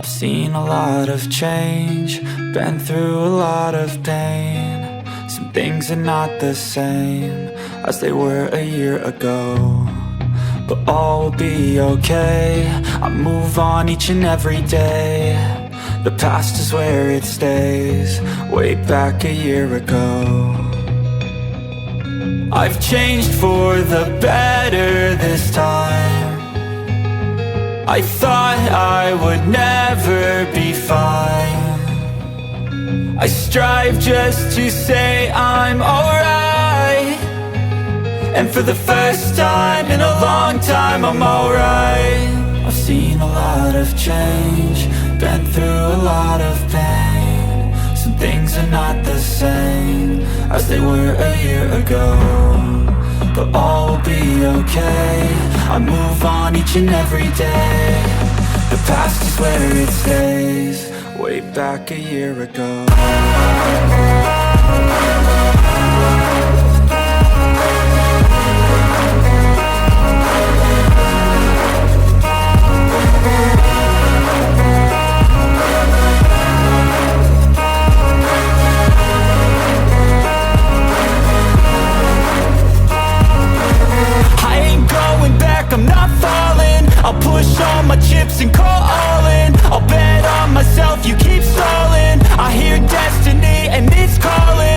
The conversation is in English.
Seen a lot of change, been through a lot of pain. Some things are not the same as they were a year ago, but all will be okay. I move on each and every day. The past is where it stays, way back a year ago. I've changed for the better this time. I thought I would never be fine. I strive just to say I'm alright, and for the first time in a long time I'm alright. I've seen a lot of change, been through a lot of pain. Some things are not the same as they were a year ago, but all will be okay. I move on each and every day. The past is where it stays, way back a year ago.